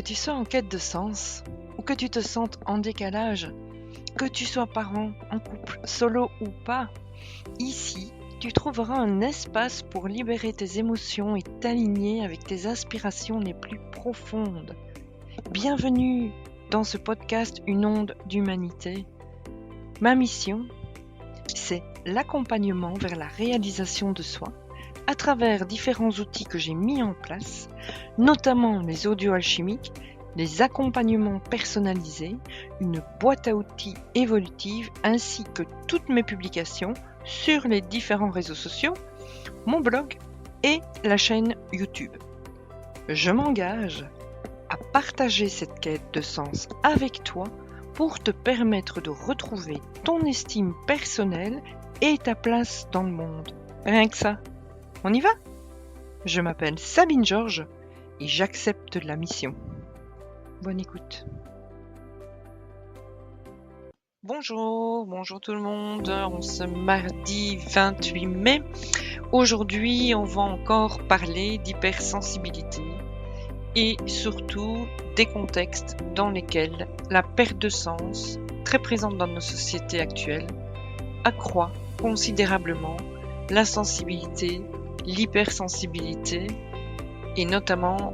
tu sois en quête de sens ou que tu te sentes en décalage, que tu sois parent, en couple, solo ou pas, ici, tu trouveras un espace pour libérer tes émotions et t'aligner avec tes aspirations les plus profondes. Bienvenue dans ce podcast Une onde d'humanité. Ma mission, c'est l'accompagnement vers la réalisation de soi à travers différents outils que j'ai mis en place, notamment les audios alchimiques, les accompagnements personnalisés, une boîte à outils évolutive ainsi que toutes mes publications sur les différents réseaux sociaux, mon blog et la chaîne YouTube. Je m'engage à partager cette quête de sens avec toi pour te permettre de retrouver ton estime personnelle et ta place dans le monde. Rien que ça. On y va? Je m'appelle Sabine Georges et j'accepte la mission. Bonne écoute. Bonjour tout le monde. On se mardi 28 mai. Aujourd'hui, on va encore parler d'hypersensibilité et surtout des contextes dans lesquels la perte de sens, très présente dans nos sociétés actuelles, accroît considérablement la sensibilité, l'hypersensibilité et notamment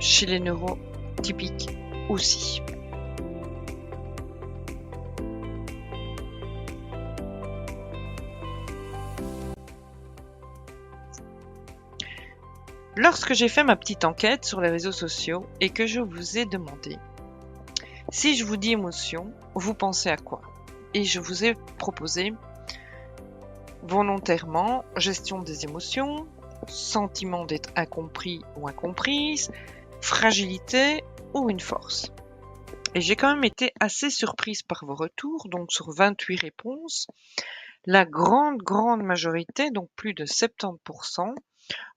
chez les neurotypiques aussi. Lorsque j'ai fait ma petite enquête sur les réseaux sociaux et que je vous ai demandé si je vous dis émotion, vous pensez à quoi? Et je vous ai proposé volontairement gestion des émotions, sentiment d'être incompris ou incomprise, fragilité ou une force. Et j'ai quand même été assez surprise par vos retours, donc sur 28 réponses, la grande majorité, donc plus de 70%,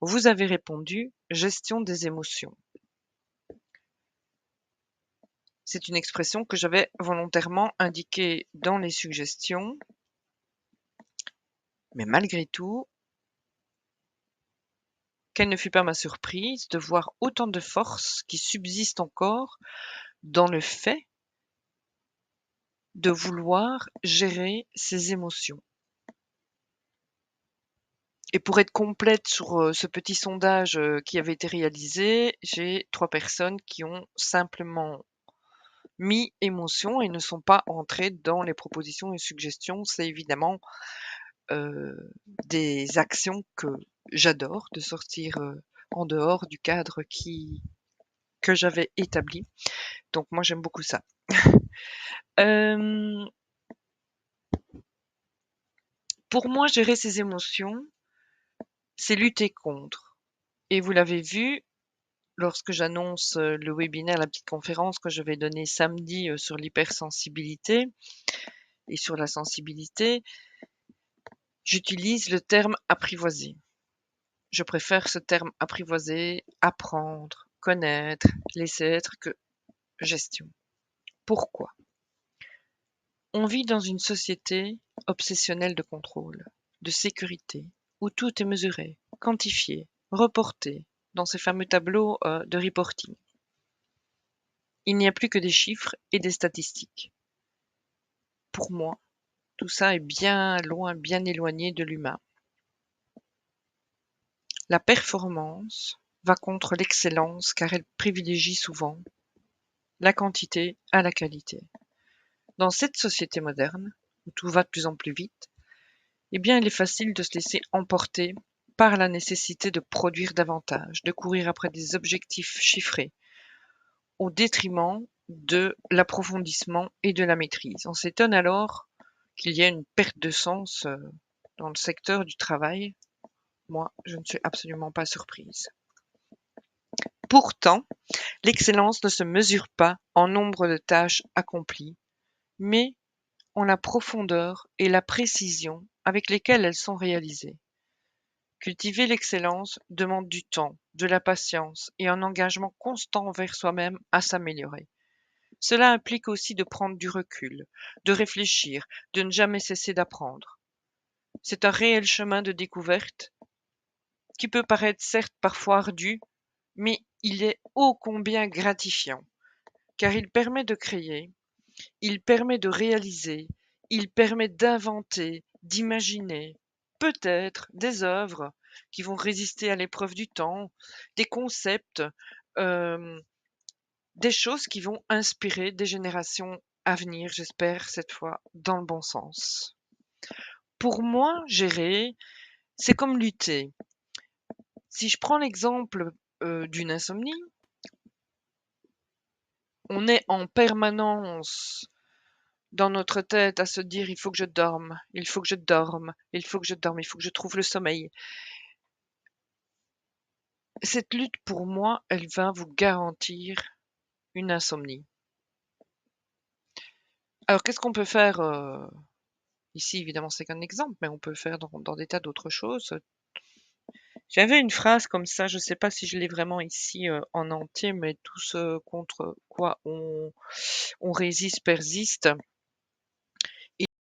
vous avez répondu gestion des émotions. C'est une expression que j'avais volontairement indiquée dans les suggestions, mais malgré tout, quelle ne fut pas ma surprise de voir autant de force qui subsiste encore dans le fait de vouloir gérer ses émotions. Et pour être complète sur ce petit sondage qui avait été réalisé, j'ai 3 personnes qui ont simplement mis émotion et ne sont pas entrées dans les propositions et suggestions. C'est évidemment des actions que j'adore, de sortir en dehors du cadre que j'avais établi. Donc moi j'aime beaucoup ça. Pour moi, gérer ses émotions, c'est lutter contre. Et vous l'avez vu, lorsque j'annonce le webinaire, la petite conférence que je vais donner samedi sur l'hypersensibilité et sur la sensibilité, j'utilise le terme apprivoiser. Je préfère ce terme apprivoiser, apprendre, connaître, laisser être que gestion. Pourquoi? On vit dans une société obsessionnelle de contrôle, de sécurité, où tout est mesuré, quantifié, reporté dans ces fameux tableaux de reporting. Il n'y a plus que des chiffres et des statistiques. Pour moi, tout ça est bien loin, bien éloigné de l'humain. La performance va contre l'excellence car elle privilégie souvent la quantité à la qualité. Dans cette société moderne, où tout va de plus en plus vite, eh bien, il est facile de se laisser emporter par la nécessité de produire davantage, de courir après des objectifs chiffrés, au détriment de l'approfondissement et de la maîtrise. On s'étonne alors qu'il y ait une perte de sens dans le secteur du travail. Moi, je ne suis absolument pas surprise. Pourtant, l'excellence ne se mesure pas en nombre de tâches accomplies, mais en la profondeur et la précision avec lesquelles elles sont réalisées. Cultiver l'excellence demande du temps, de la patience et un engagement constant envers soi-même à s'améliorer. Cela implique aussi de prendre du recul, de réfléchir, de ne jamais cesser d'apprendre. C'est un réel chemin de découverte qui peut paraître certes parfois ardu, mais il est ô combien gratifiant, car il permet de créer, il permet de réaliser, il permet d'inventer, d'imaginer, peut-être des œuvres qui vont résister à l'épreuve du temps, des concepts, des choses qui vont inspirer des générations à venir, j'espère cette fois dans le bon sens. Pour moi, gérer, c'est comme lutter. Si je prends l'exemple d'une insomnie, on est en permanence dans notre tête à se dire il faut que je dorme, il faut que je dorme, il faut que je dorme, il faut que je trouve le sommeil. Cette lutte, pour moi, elle va vous garantir une insomnie. Alors, qu'est-ce qu'on peut faire ici, évidemment, c'est qu'un exemple, mais on peut le faire dans des tas d'autres choses. J'avais une phrase comme ça, je ne sais pas si je l'ai vraiment ici en entier, mais tout ce contre quoi on résiste persiste.